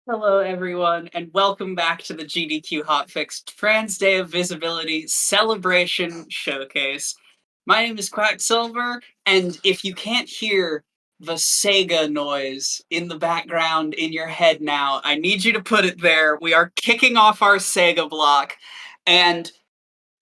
Hello, everyone, and welcome back to the GDQ Hotfix Trans Day of Visibility Celebration Showcase. My name is Quacksilver, and if you can't hear the Sega noise in the background in your head now, I need you to put it there. We are kicking off our Sega block, and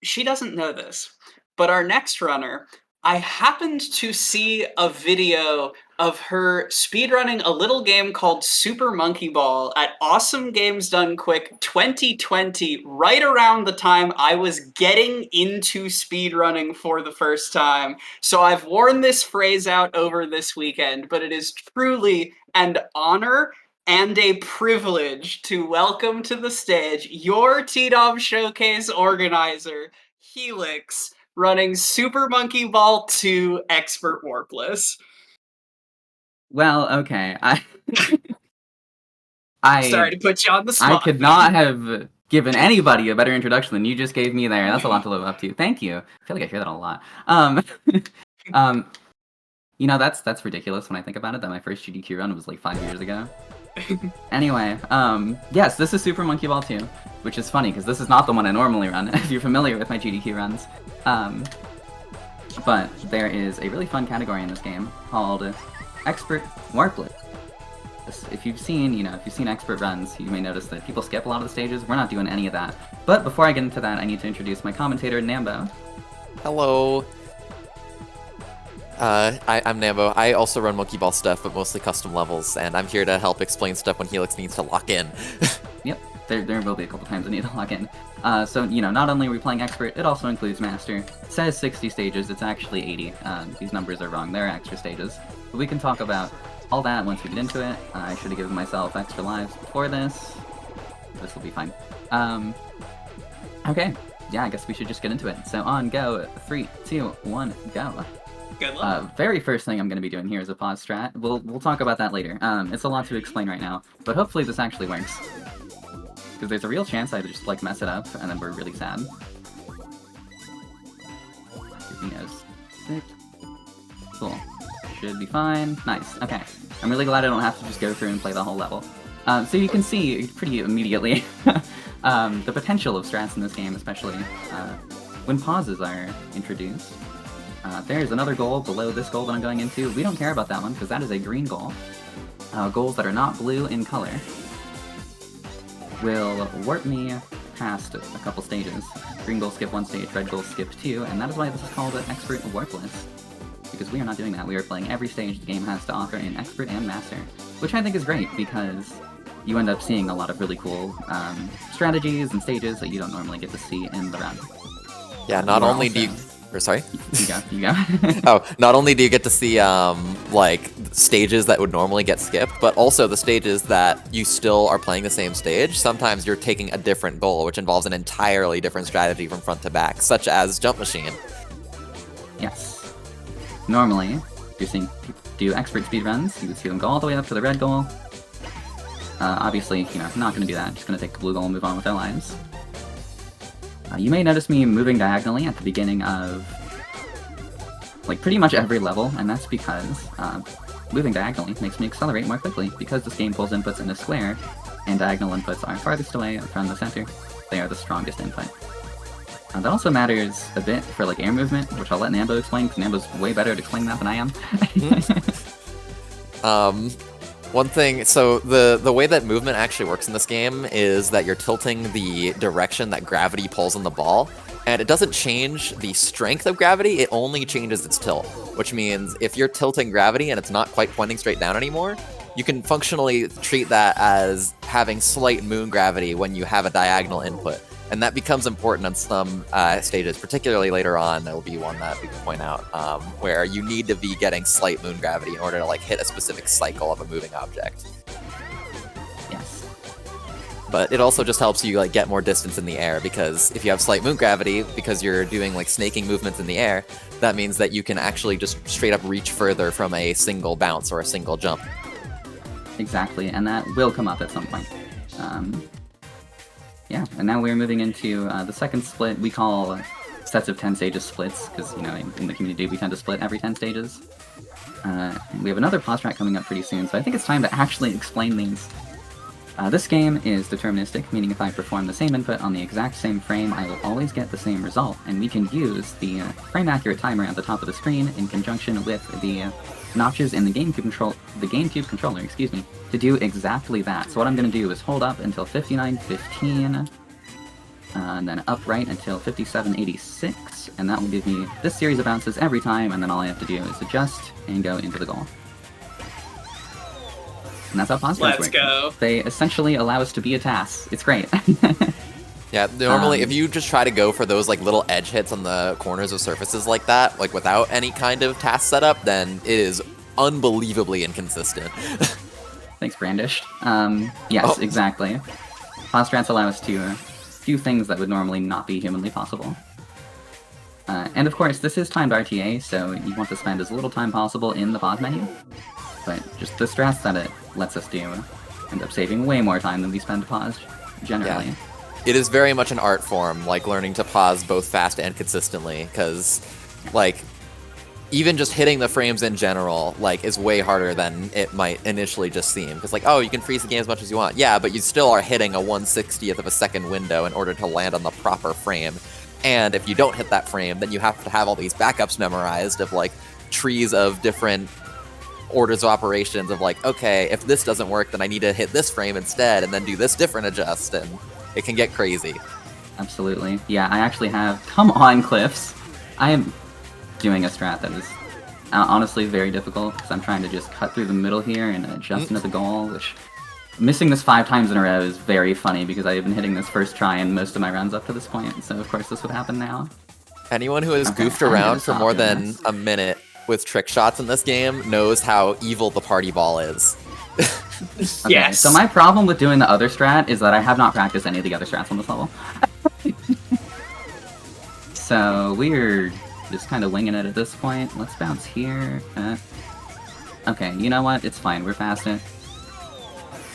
she doesn't know this, but our next runner, I happened to see a video of her speedrunning a little game called Super Monkey Ball at Awesome Games Done Quick 2020, right around the time I was getting into speedrunning for the first time. So I've worn this phrase out over this weekend, but it is truly an honor and a privilege to welcome to the stage your T-Dom Showcase organizer, Helix, running Super Monkey Ball 2 Expert Warpless. Well, okay. I Sorry to put you on the I spot. could not have given anybody a better introduction than you just gave me there. That's a lot to live up to. Thank you. I feel like I hear that a lot. Um, that's ridiculous when I think about it. That my first GDQ run was like 5 years ago. Anyway, yes, this is Super Monkey Ball 2, which is funny because this is not the one I normally run. If you're familiar with my GDQ runs, but there is a really fun category in this game called Expert Warpless. If you've seen expert runs, you may notice that people skip a lot of the stages. We're not doing any of that. But before I get into that, I need to introduce my commentator, Nambo. Hello. I'm Nambo. I also run Monkey Ball stuff, but mostly custom levels, and I'm here to help explain stuff when Helix needs to lock in. Yep, there will be a couple times I need to lock in. So, not only are we playing Expert, it also includes Master. It says 60 stages, it's actually 80. These numbers are wrong, there are extra stages. But we can talk about all that once we get into it. I should have given myself extra lives before this. This will be fine. Okay, yeah, I guess we should just get into it. So on go, 3, 2, 1, go. Good luck. Very first thing I'm going to be doing here is a pause strat. We'll talk about that later. It's a lot to explain right now, but hopefully this actually works. Because there's a real chance I just like mess it up, and then we're really sad. Cool. Should be fine. Nice. Okay. I'm really glad I don't have to just go through and play the whole level. So you can see pretty immediately the potential of strats in this game, especially when pauses are introduced. There's another goal below this goal that I'm going into. We don't care about that one, because that is a green goal. Goals that are not blue in color will warp me past a couple stages. Green goals skip 1 stage, red goals skip 2, and that is why this is called an Expert Warpless. Because we are not doing that. We are playing every stage the game has to offer in Expert and Master, which I think is great because you end up seeing a lot of really cool strategies and stages that you don't normally get to see in the run. Yeah, not only do you... sorry? You go. Oh, not only do you get to see, like, stages that would normally get skipped, but also the stages that you still are playing the same stage. Sometimes you're taking a different goal, which involves an entirely different strategy from front to back, such as Jump Machine. Yes. Normally, you're seeing people do expert speedruns. You would see them go all the way up to the red goal. Obviously, not going to do that. Just going to take the blue goal and move on with their lives. You may notice me moving diagonally at the beginning of, like, pretty much every level, and that's because moving diagonally makes me accelerate more quickly, because this game pulls inputs in a square, and diagonal inputs are farthest away from the center. They are the strongest input. That also matters a bit for like air movement, which I'll let Nambo explain, because Nambo's way better at explaining that than I am. One thing, so the way that movement actually works in this game is that you're tilting the direction that gravity pulls on the ball, and it doesn't change the strength of gravity, it only changes its tilt, which means if you're tilting gravity and it's not quite pointing straight down anymore, you can functionally treat that as having slight moon gravity when you have a diagonal input. And that becomes important on some stages, particularly later on. There will be one that we can point out where you need to be getting slight moon gravity in order to like hit a specific cycle of a moving object. Yes. But it also just helps you like get more distance in the air, because if you have slight moon gravity, because you're doing like snaking movements in the air, that means that you can actually just straight up reach further from a single bounce or a single jump. Exactly, and that will come up at some point. Yeah, and now we're moving into the second split. We call sets of 10 stages splits, because, in the community we tend to split every 10 stages. We have another pause track coming up pretty soon, so I think it's time to actually explain these. This game is deterministic, meaning if I perform the same input on the exact same frame, I will always get the same result, and we can use the frame-accurate timer at the top of the screen in conjunction with the notches in the GameCube controller, to do exactly that. So what I'm going to do is hold up until 59:15, and then upright until 57:86, and that will give me this series of bounces every time, and then all I have to do is adjust and go into the goal. And that's how pause frames work. Let's go. They essentially allow us to be a task. It's great. Yeah, normally if you just try to go for those like little edge hits on the corners of surfaces like that, like without any kind of task setup, then it is unbelievably inconsistent. Thanks, Brandish. Yes, exactly. Pause strats allow us to do things that would normally not be humanly possible. And of course, this is timed RTA, so you want to spend as little time possible in the pause menu. But just the strats that it lets us do end up saving way more time than we spend to pause, generally. Yeah. It is very much an art form, like learning to pause both fast and consistently, because, like, even just hitting the frames in general, like, is way harder than it might initially just seem. Because, like, oh, you can freeze the game as much as you want. Yeah, but you still are hitting a 1/60th of a second window in order to land on the proper frame. And if you don't hit that frame, then you have to have all these backups memorized of, like, trees of different orders of operations of, like, okay, if this doesn't work, then I need to hit this frame instead, and then do this different adjust, and it can get crazy. Absolutely. Yeah, I actually have... Come on, Cliffs! I am doing a strat that is honestly very difficult, because I'm trying to just cut through the middle here and adjust into the goal, which... Missing this 5 times in a row is very funny, because I have been hitting this first try in most of my runs up to this point, so of course this would happen now. Anyone who has goofed around for more than a minute with trick shots in this game knows how evil the party ball is. Okay, Yes. so my problem with doing the other strat is that I have not practiced any of the other strats on this level. So we're just kind of winging it at this point. Let's bounce here. Okay, you know what? It's fine. We're faster.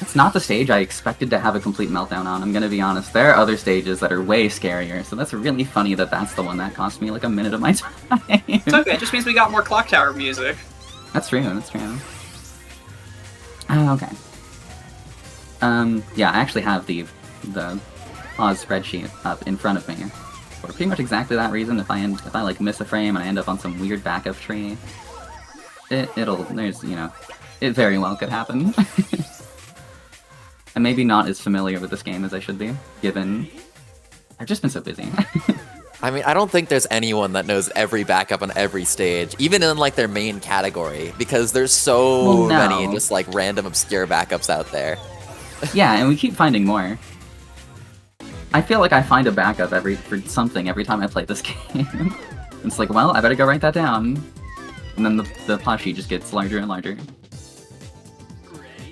It's not the stage I expected to have a complete meltdown on, I'm gonna be honest. There are other stages that are way scarier, so that's really funny that that's the one that cost me like a minute of my time. It's okay, it just means we got more Clock Tower music. That's true, that's true. Oh, okay. Yeah, I actually have the pause spreadsheet up in front of me for pretty much exactly that reason. If I like miss a frame and I end up on some weird backup tree, it very well could happen. I'm maybe not as familiar with this game as I should be, given I've just been so busy. I mean, I don't think there's anyone that knows every backup on every stage, even in, like, their main category, because there's so many just, like, random obscure backups out there. Yeah, and we keep finding more. I feel like I find a backup for something every time I play this game. It's like, well, I better go write that down. And then the plot sheet just gets larger and larger.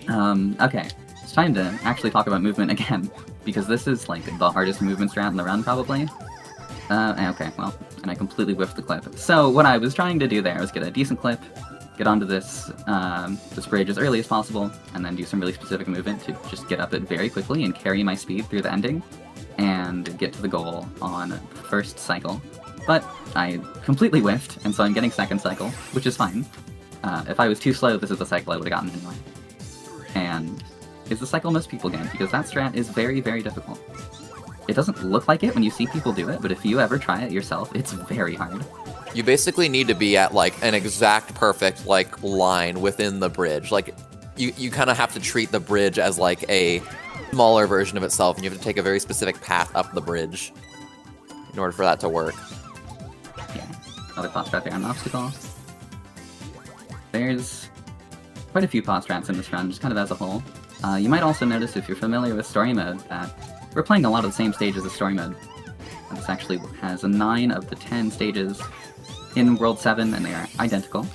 Okay. It's time to actually talk about movement again, because this is, like, the hardest movement strat in the run, probably. Okay, well, and I completely whiffed the clip. So what I was trying to do there was get a decent clip, get onto this bridge as early as possible, and then do some really specific movement to just get up it very quickly and carry my speed through the ending, and get to the goal on first cycle. But I completely whiffed, and so I'm getting second cycle, which is fine. If I was too slow, this is the cycle I would have gotten anyway. And it's the cycle most people get, because that strat is very, very difficult. It doesn't look like it when you see people do it, but if you ever try it yourself, it's very hard. You basically need to be at, like, an exact perfect, like, line within the bridge. Like, you kind of have to treat the bridge as, like, a smaller version of itself, and you have to take a very specific path up the bridge in order for that to work. Yeah, another pause strat there on the obstacle. There's quite a few pause strats in this run, just kind of as a whole. You might also notice, if you're familiar with story mode, that we're playing a lot of the same stages as story mode. This actually has 9 of the 10 stages in World 7, and they are identical.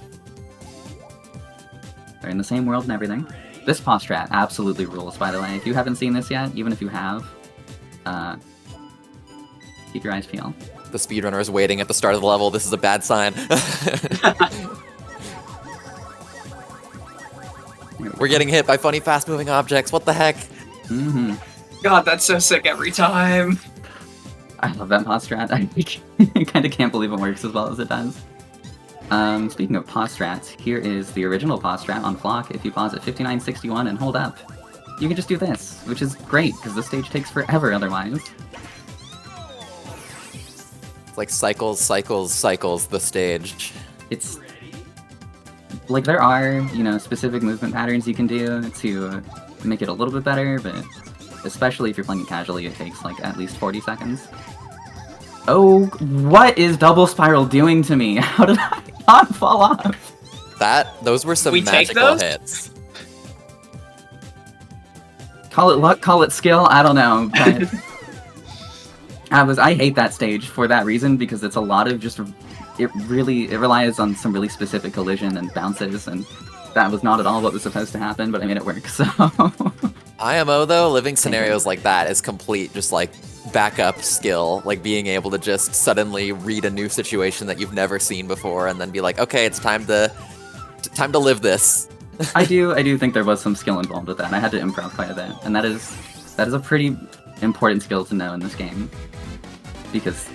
They're in the same world and everything. This pause strat absolutely rules, by the way. If you haven't seen this yet, even if you have, keep your eyes peeled. The speedrunner is waiting at the start of the level. This is a bad sign. We're getting hit by funny, fast-moving objects. What the heck? Mm-hmm. God, that's so sick every time. I love that pause strat. I kind of can't believe it works as well as it does. Speaking of pause strats, here is the original pause strat on clock. If you pause at 59:61 and hold up, you can just do this, which is great, because the stage takes forever otherwise. It's like cycles, cycles, cycles the stage. It's like there are, you know, specific movement patterns you can do to make it a little bit better, but especially if you're playing it casually, it takes like at least 40 seconds. Oh, what is Double Spiral doing to me? How did I not fall off? Those were some We take magical those? hits. Call it luck, call it skill, I don't know, but I hate that stage for that reason, because it's a lot of just, it relies on some really specific collision and bounces, and that was not at all what was supposed to happen, but I made it work, so... IMO though, living scenarios like that is complete just like backup skill, like being able to just suddenly read a new situation that you've never seen before and then be like, okay, it's time to live this. I do think there was some skill involved with that, and I had to improv quite a bit, and that is a pretty important skill to know in this game, because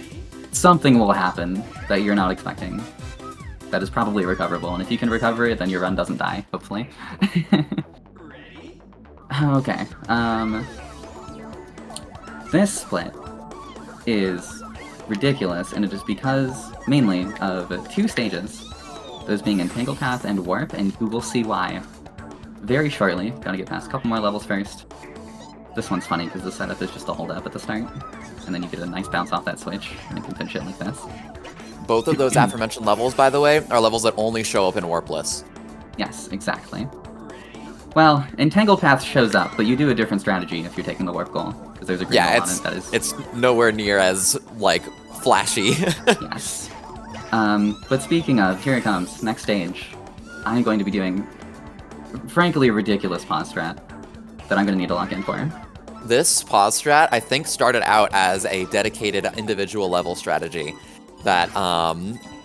something will happen that you're not expecting that is probably recoverable, and if you can recover it, then your run doesn't die, hopefully. Okay, this split is ridiculous, and it is because, mainly, of two stages, those being Entangle Path and Warp, and you will see why very shortly. Gotta get past a couple more levels first. This one's funny, because the setup is just a hold up at the start, and then you get a nice bounce off that switch, and you can finish it like this. Both of those aforementioned levels, by the way, are levels that only show up in Warpless. Yes, exactly. Well, Entangle Path shows up, but you do a different strategy if you're taking the warp goal, because there's a green goal on it that is... it's nowhere near as, like, flashy. Yes. But speaking of, here it comes, next stage. I'm going to be doing, frankly, a ridiculous pause strat that I'm going to need to lock in for. This pause strat, I think, started out as a dedicated individual level strategy that,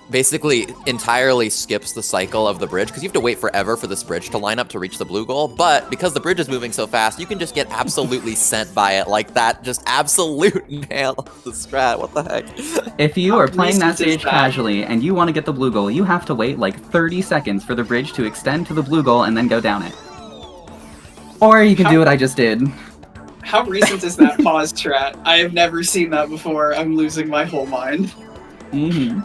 basically entirely skips the cycle of the bridge, because you have to wait forever for this bridge to line up to reach the blue goal, but because the bridge is moving so fast, you can just get absolutely sent by it like that. Just absolute nail the strat. What the heck? If you are playing that stage casually and you want to get the blue goal, you have to wait like 30 seconds for the bridge to extend to the blue goal and then go down it. Or you can do what I just did. How recent is that pause strat? I have never seen that before. I'm losing my whole mind. Mm-hmm.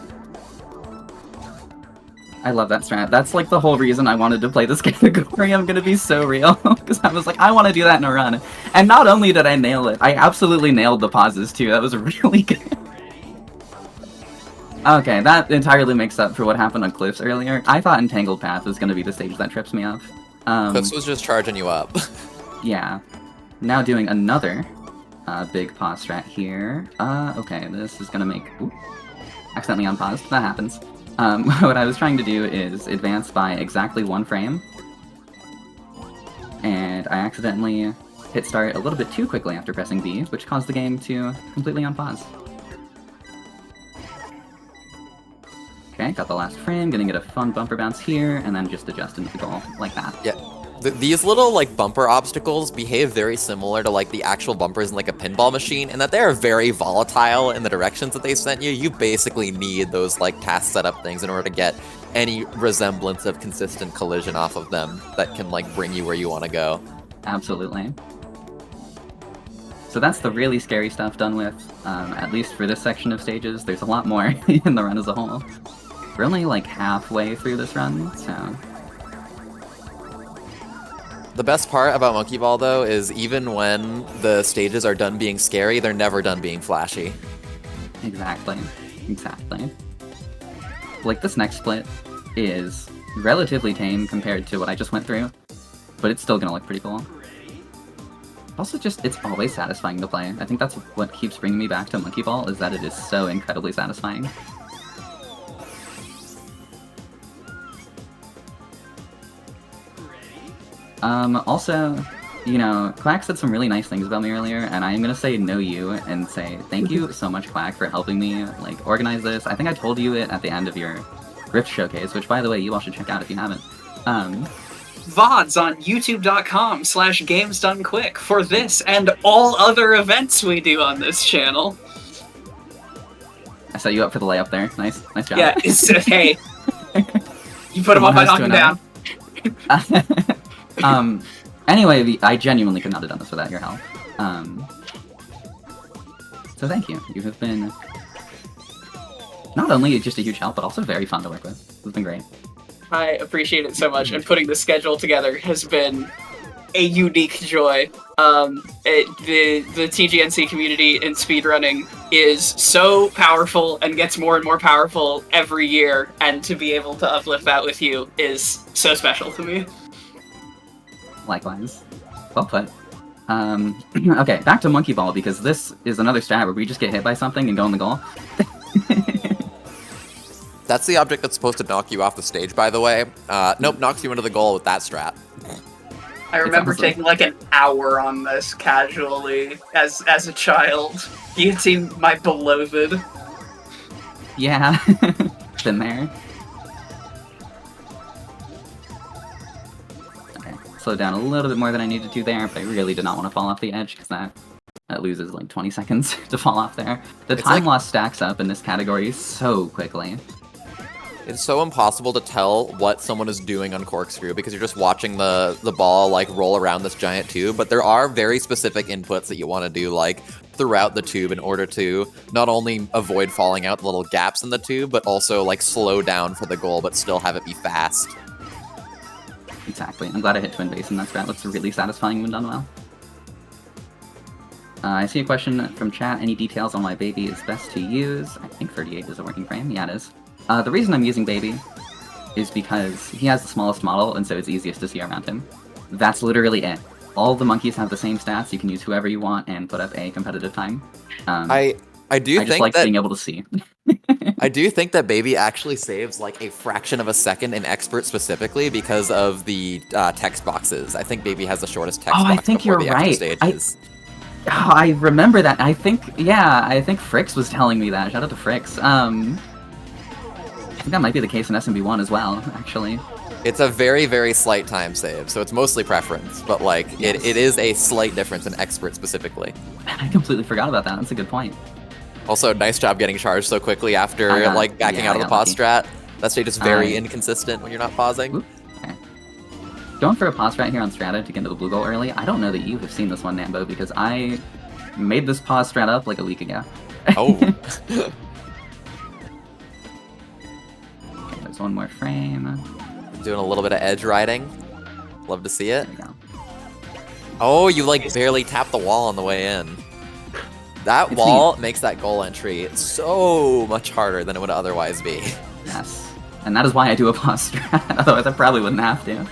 I love that strat. That's like the whole reason I wanted to play this category. I'm gonna be so real, because I was like, I want to do that in a run. And not only did I nail it, I absolutely nailed the pauses too. That was really good. Okay, that entirely makes up for what happened on Cliffs earlier. I thought Entangled Path was gonna be the stage that trips me up. Cliffs was just charging you up. Yeah. Now doing another big pause strat here. Okay, this is gonna make... Ooh, accidentally unpaused. That happens. What I was trying to do is advance by exactly 1 frame, and I accidentally hit start a little bit too quickly after pressing B, which caused the game to completely unpause. Okay, got the last frame, gonna get a fun bumper bounce here, and then just adjust into the goal, like that. Yeah. These little, like, bumper obstacles behave very similar to, like, the actual bumpers in, like, a pinball machine, in that they are very volatile in the directions that they sent you. You basically need those, like, task setup things in order to get any resemblance of consistent collision off of them that can, like, bring you where you want to go. Absolutely. So that's the really scary stuff done with, at least for this section of stages. There's a lot more in the run as a whole. We're only, like, halfway through this run, so... The best part about Monkey Ball, though, is even when the stages are done being scary, they're never done being flashy. Exactly. Exactly. Like, this next split is relatively tame compared to what I just went through, but it's still gonna look pretty cool. Also, just, it's always satisfying to play. I think that's what keeps bringing me back to Monkey Ball, is that it is so incredibly satisfying. Also, you know, Quack said some really nice things about me earlier, and I'm gonna say no you, and say thank you so much, Quack, for helping me, like, organize this. I think I told you it at the end of your Rift showcase, which, by the way, you all should check out if you haven't. VODs on youtube.com/gamesdonequick for this and all other events we do on this channel. I set you up for the layup there. Nice job. Yeah, it's, hey. You put him up by knocking down. Anyway, I genuinely could not have done this without your help. So thank you. You have been not only just a huge help, but also very fun to work with. It's been great. I appreciate it so much, and putting the schedule together has been a unique joy. The TGNC community in speedrunning is so powerful and gets more and more powerful every year, and to be able to uplift that with you is so special to me. Likewise. Well put. Okay, back to Monkey Ball, because this is another strat where we just get hit by something and go in the goal. That's the object that's supposed to knock you off the stage, by the way. Nope, knocks you into the goal with that strat. I remember taking like an hour on this casually as a child. You had seen my beloved. Yeah, been there. Okay, slowed down a little bit more than I needed to there, but I really did not want to fall off the edge because that loses like 20 seconds to fall off there. The time loss stacks up in this category so quickly. It's so impossible to tell what someone is doing on Corkscrew because you're just watching the ball like roll around this giant tube, but there are very specific inputs that you want to do like throughout the tube in order to not only avoid falling out the little gaps in the tube, but also like slow down for the goal but still have it be fast. Exactly. I'm glad I hit twin base in that strat. Looks really satisfying when done well. I see a question from chat. Any details on why Baby is best to use? I think 38 is a working frame. Yeah, it is. The reason I'm using Baby is because he has the smallest model, and so it's easiest to see around him. That's literally it. All the monkeys have the same stats. You can use whoever you want and put up a competitive time. I just like being able to see. I do think that Baby actually saves like a fraction of a second in Expert specifically because of the text boxes. I think Baby has the shortest text box I think before you're the right. extra stages. I remember that. I think Frix was telling me that. Shout out to Frix. I think that might be the case in SMB1 as well, actually. It's a very, very slight time save, so it's mostly preference, but like Yes. it is a slight difference in Expert specifically. I completely forgot about that. That's a good point. Also, nice job getting charged so quickly after like backing out of the pause strat. That stage is very inconsistent when you're not pausing. Oops, okay. Going for a pause strat here on Strata to get into the blue goal early. I don't know that you have seen this one, Nambo, because I made this pause strat up like a week ago. Oh. Okay, there's one more frame. Doing a little bit of edge riding. Love to see it. There we go. Oh, you like barely tapped the wall on the way in. That wall makes that goal entry so much harder than it would otherwise be. Yes. And that is why I do a pause strat, otherwise I probably wouldn't have to.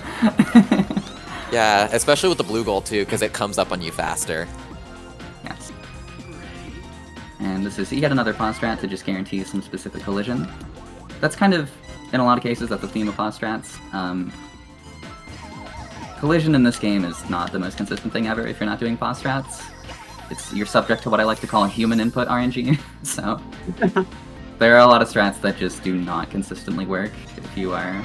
Yeah, especially with the blue goal too, because it comes up on you faster. Yes. And this is yet another pause strat to just guarantee some specific collision. That's kind of, in a lot of cases, that's the theme of pause strats. Collision in this game is not the most consistent thing ever if you're not doing pause strats. You're subject to what I like to call human input RNG, so there are a lot of strats that just do not consistently work if you are...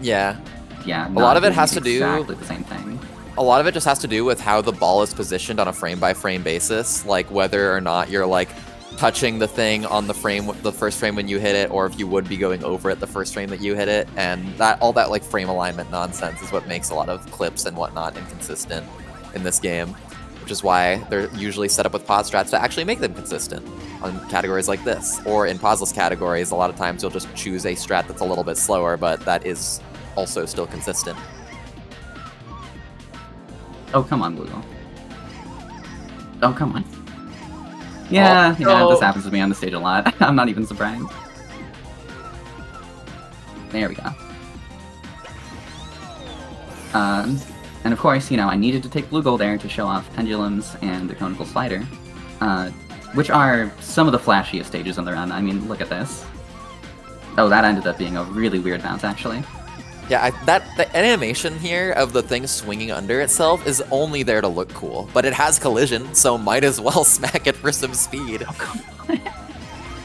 Yeah. Yeah, a lot of it has to do... exactly the same thing. A lot of it just has to do with how the ball is positioned on a frame-by-frame basis, like whether or not you're like touching the thing on the first frame when you hit it, or if you would be going over it the first frame that you hit it, and all that like frame alignment nonsense is what makes a lot of clips and whatnot inconsistent in this game, which is why they're usually set up with pause strats to actually make them consistent on categories like this. Or in pauseless categories, a lot of times you'll just choose a strat that's a little bit slower, but that is also still consistent. Oh, come on, Blue. Oh, come on. Yeah, this happens to me on the stage a lot. I'm not even surprised. There we go. And of course, I needed to take blue gold there to show off pendulums and the conical slider, which are some of the flashiest stages on the run. I mean, look at this. Oh, that ended up being a really weird bounce, actually. Yeah, the animation here of the thing swinging under itself is only there to look cool, but it has collision, so might as well smack it for some speed. Oh, come on.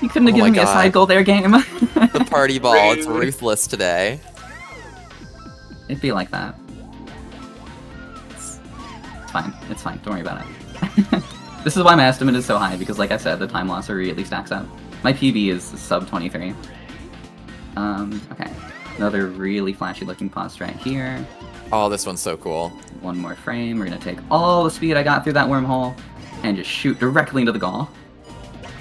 You couldn't have given me a side goal there, game. The party ball, it's ruthless today. It'd be like that. It's fine. It's fine. Don't worry about it. This is why my estimate is so high, because like I said, the time loss really stacks up. My PB is sub 23. Okay. Another really flashy looking pause strat here. Oh, this one's so cool. One more frame. We're gonna take all the speed I got through that wormhole and just shoot directly into the goal.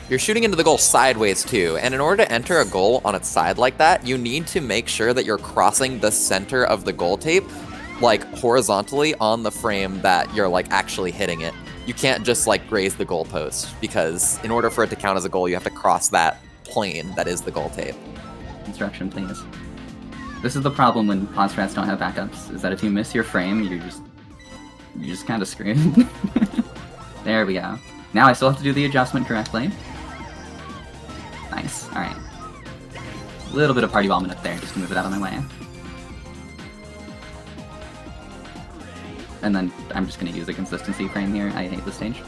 You're shooting into the goal sideways too, and in order to enter a goal on its side like that, you need to make sure that you're crossing the center of the goal tape, like horizontally on the frame that you're like actually hitting it. You can't just like graze the goalpost, because in order for it to count as a goal, you have to cross that plane that is the goal tape. Instruction, please. This is the problem when pause strats don't have backups, is that if you miss your frame, you're just kind of screwed. There we go. Now I still have to do the adjustment correctly. Nice. Alright. A little bit of party bombing up there just to move it out of my way. And then I'm just going to use a consistency frame here. I hate this stage.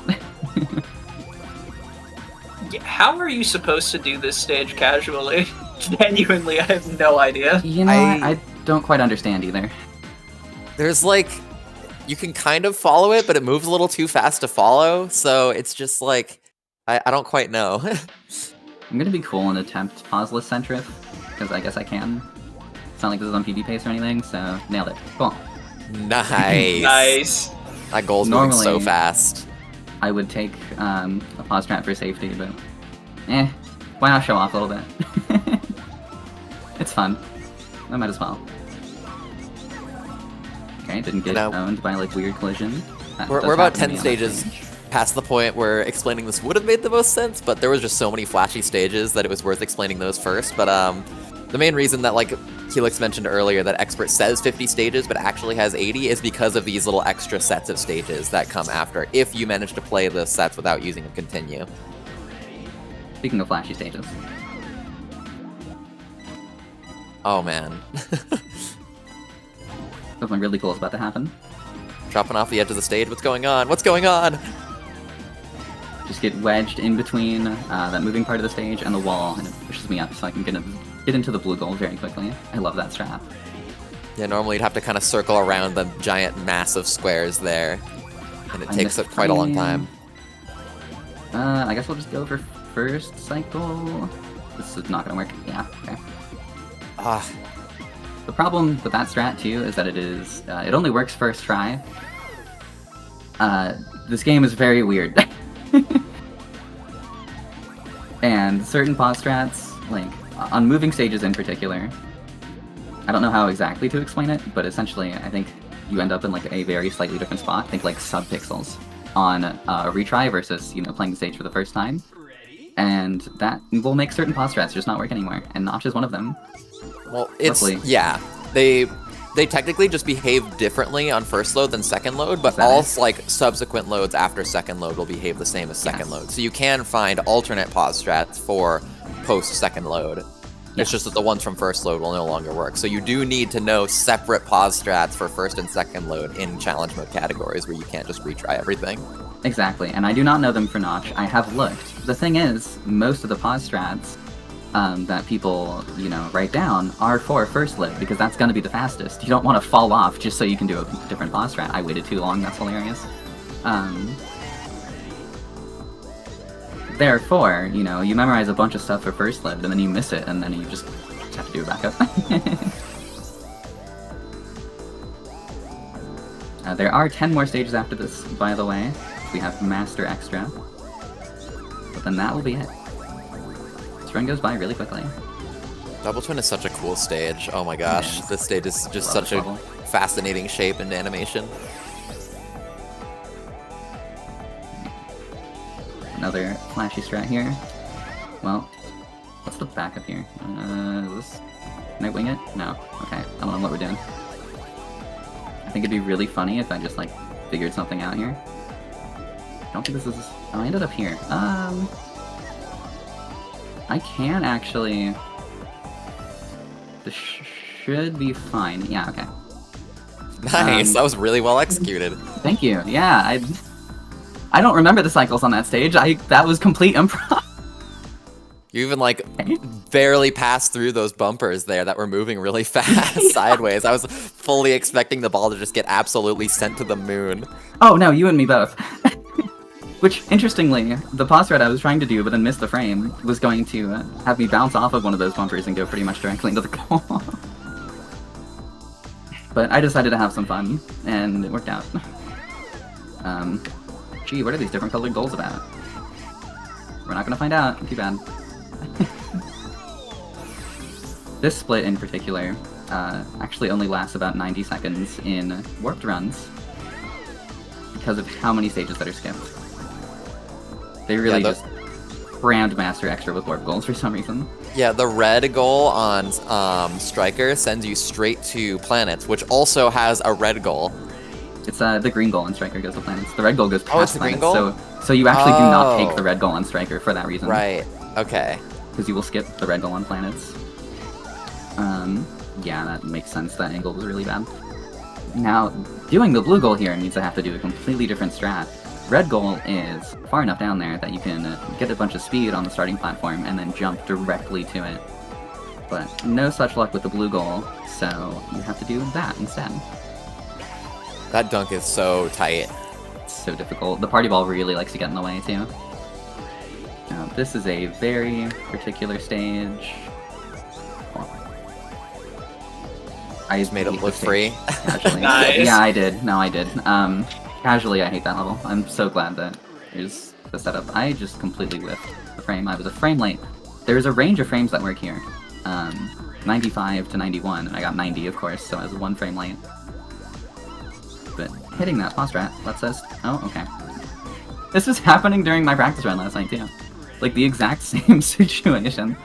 How are you supposed to do this stage casually? Genuinely, I have no idea. You know, I don't quite understand either. There's like, you can kind of follow it, but it moves a little too fast to follow, so it's just like, I don't quite know. I'm going to be cool and attempt pauseless centric, because I guess I can. It's not like this is on PB pace or anything, so nailed it. Cool. Nice. Nice. That goal's moving so Normally- fast. I would take a pause strat for safety, but why not show off a little bit? It's fun. I might as well. Okay, didn't get owned by like weird collision. We're about 10 stages past the point where explaining this would have made the most sense, but there was just so many flashy stages that it was worth explaining those first. But the main reason that, like Helix mentioned earlier, that Expert says 50 stages but actually has 80 is because of these little extra sets of stages that come after, if you manage to play the sets without using a continue. Speaking of flashy stages. Oh man. Something really cool is about to happen. Dropping off the edge of the stage, what's going on? What's going on? Just get wedged in between that moving part of the stage and the wall, and it pushes me up so I can get into the blue goal very quickly. I love that strat. Yeah, normally you'd have to kind of circle around the giant mass of squares there, and it takes up quite a long time. I guess we'll just go for first cycle. This is not gonna work. Yeah, okay. Ah, The problem with that strat too is that it only works first try. This game is very weird. And certain pause strats, like on moving stages in particular, I don't know how exactly to explain it, but essentially I think you end up in like a very slightly different spot. Think like sub-pixels on a retry versus, playing the stage for the first time. And that will make certain pause strats just not work anymore, and Notch is one of them. well, it's, Roughly. yeah, they technically just behave differently on first load than second load, but Is that all it? like subsequent loads after second load will behave the same as second Yes. load. So you can find alternate pause strats for post second load. Yes. It's just that the ones from first load will no longer work. So you do need to know separate pause strats for first and second load in challenge mode categories where you can't just retry everything. Exactly, and I do not know them for Notch. I have looked. The thing is, most of the pause strats that people, write down are for first load, because that's going to be the fastest. You don't want to fall off just so you can do a different pause strat. I waited too long, that's hilarious. Therefore, you memorize a bunch of stuff for first load, and then you miss it, and then you just have to do a backup. There are 10 more stages after this, by the way. We have Master Extra. But then that will be it. This run goes by really quickly. Double Twin is such a cool stage. Oh my gosh, is. this stage is just Love such this a level. fascinating shape and animation. Another flashy strat here. Well, what's the backup here? Is this... Can I wing it? No. Okay, I don't know what we're doing. I think it'd be really funny if I just, figured something out here. I don't think this is... Oh, I ended up here. I can actually... This should be fine. Yeah, okay. Nice, that was really well executed. Thank you. Yeah, I don't remember the cycles on that stage. That was complete improv. You even barely passed through those bumpers there that were moving really fast sideways. I was fully expecting the ball to just get absolutely sent to the moon. Oh no, you and me both. Which, interestingly, the pause strat I was trying to do but then missed the frame was going to have me bounce off of one of those bumpers and go pretty much directly into the goal. But I decided to have some fun, and it worked out. Gee, what are these different colored goals about? We're not gonna find out. Too bad. This split in particular actually only lasts about 90 seconds in warped runs because of how many stages that are skipped. They really just crammed Master Extra with warp goals for some reason. Yeah, the red goal on Striker sends you straight to planets, which also has a red goal. It's the green goal on Striker goes to planets. The red goal goes past it's the green planets. goal? So you actually do not take the red goal on Striker for that reason. Right. Okay. Because you will skip the red goal on planets. Yeah, that makes sense. That angle was really bad. Now, doing the blue goal here means I have to do a completely different strat. Red goal is far enough down there that you can get a bunch of speed on the starting platform and then jump directly to it. But no such luck with the blue goal, so you have to do that instead. That dunk is so tight. It's so difficult. The party ball really likes to get in the way, too. Now, this is a very particular stage. I just made it look free. Casually. Nice. Yeah, I did. No, I did. Casually, I hate that level. I'm so glad that here's the setup. I just completely whiffed the frame. I was a frame late. There's a range of frames that work here. 95 to 91, and I got 90, of course, so I was 1 frame late. But hitting that pause strat lets us... Oh, okay. This was happening during my practice run last night, too. Like, the exact same situation.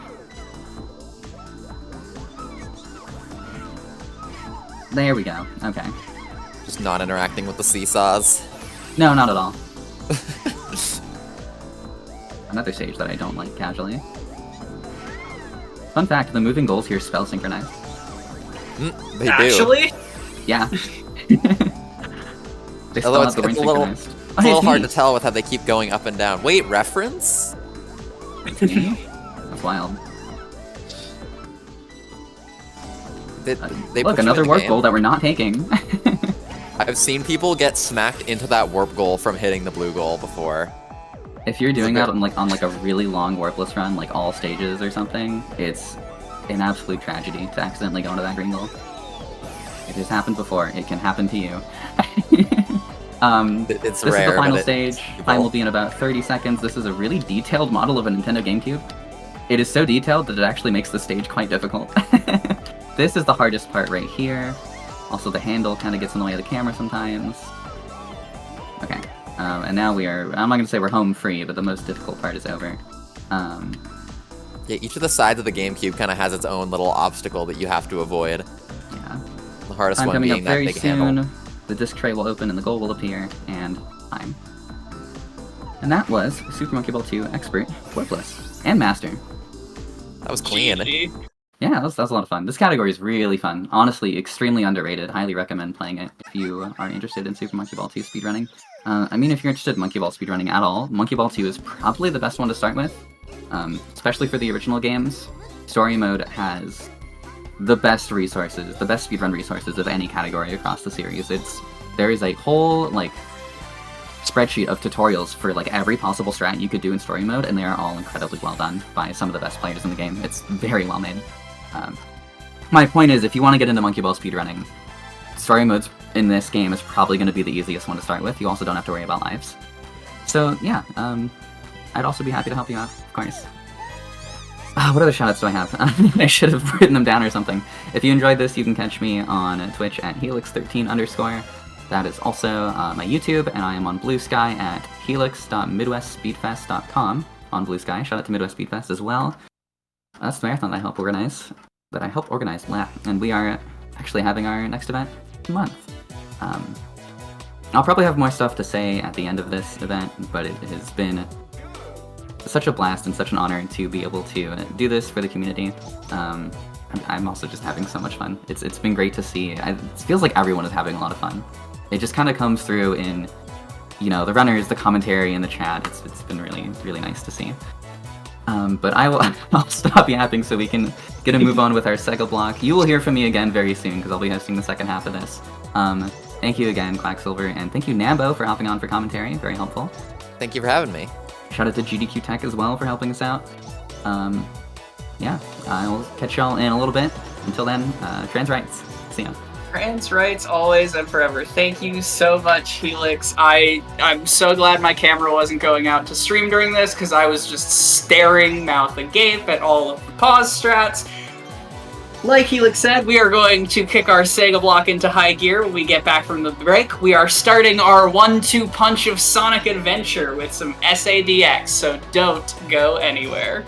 There we go. Okay. Just not interacting with the seesaws. No, not at all. Another stage that I don't like casually. Fun fact, the moving goals here spell synchronized. They do. Actually? Yeah. They Although have the ring it's a little synchronized. hard to tell with how they keep going up and down. Wait, reference? It's me? That's wild. They Look, put you another in the warp game. goal that we're not taking. I've seen people get smacked into that warp goal from hitting the blue goal before. If you're doing that on like a really long warpless run, like all stages or something, it's an absolute tragedy to accidentally go into that green goal. It has happened before. It can happen to you. It's This rare, is the final but stage. Time will be in about 30 seconds. This is a really detailed model of a Nintendo GameCube. It is so detailed that it actually makes the stage quite difficult. This is the hardest part right here. Also, the handle kind of gets in the way of the camera sometimes. Okay. And now we are... I'm not going to say we're home free, but the most difficult part is over. Yeah, each of the sides of the GameCube kind of has its own little obstacle that you have to avoid. Yeah. The hardest Time one coming being up that very big soon. handle. The disc tray will open and the goal will appear, and time. And that was Super Monkey Ball 2 Expert, Warpless, and Master. That was clean. GG. Yeah, that was a lot of fun. This category is really fun. Honestly, extremely underrated. Highly recommend playing it if you are interested in Super Monkey Ball 2 speedrunning. I mean, if you're interested in Monkey Ball speedrunning at all, Monkey Ball 2 is probably the best one to start with, especially for the original games. Story mode has the best resources, the best speedrun resources of any category across the series. There is a whole, like, spreadsheet of tutorials for, like, every possible strat you could do in story mode, and they are all incredibly well done by some of the best players in the game. It's very well made. My point is, if you want to get into Monkey Ball speedrunning, story modes in this game is probably going to be the easiest one to start with. You also don't have to worry about lives. So, yeah, I'd also be happy to help you out, of course. What other shoutouts do I have? I should have written them down or something. If you enjoyed this, you can catch me on Twitch at Helix13_. That is also my YouTube, and I am on Blue Sky at helix.midwestspeedfest.com on Blue Sky. Shout out to Midwest Speedfest as well. That's the marathon that I help organize. And we are actually having our next event month. I'll probably have more stuff to say at the end of this event, but it has been such a blast and such an honor to be able to do this for the community. I'm also just having so much fun. It's been great to see. It feels like everyone is having a lot of fun. It just kind of comes through in, you know, the runners, the commentary, and the chat. It's been really, really nice to see. But I'll stop yapping so we can get a move on with our Sega block. You will hear from me again very soon because I'll be hosting the second half of this. Thank you again, Quacksilver, and thank you, Nambo, for hopping on for commentary. Very helpful. Thank you for having me. Shout out to GDQ Tech as well for helping us out. Yeah, I'll catch y'all in a little bit. Until then, trans rights. See ya. Trans rights always and forever. Thank you so much, Helix. I'm so glad my camera wasn't going out to stream during this because I was just staring mouth agape at all of the pause strats. Like Helix said, we are going to kick our Sega block into high gear when we get back from the break. We are starting our 1-2 punch of Sonic Adventure with some SADX, so don't go anywhere.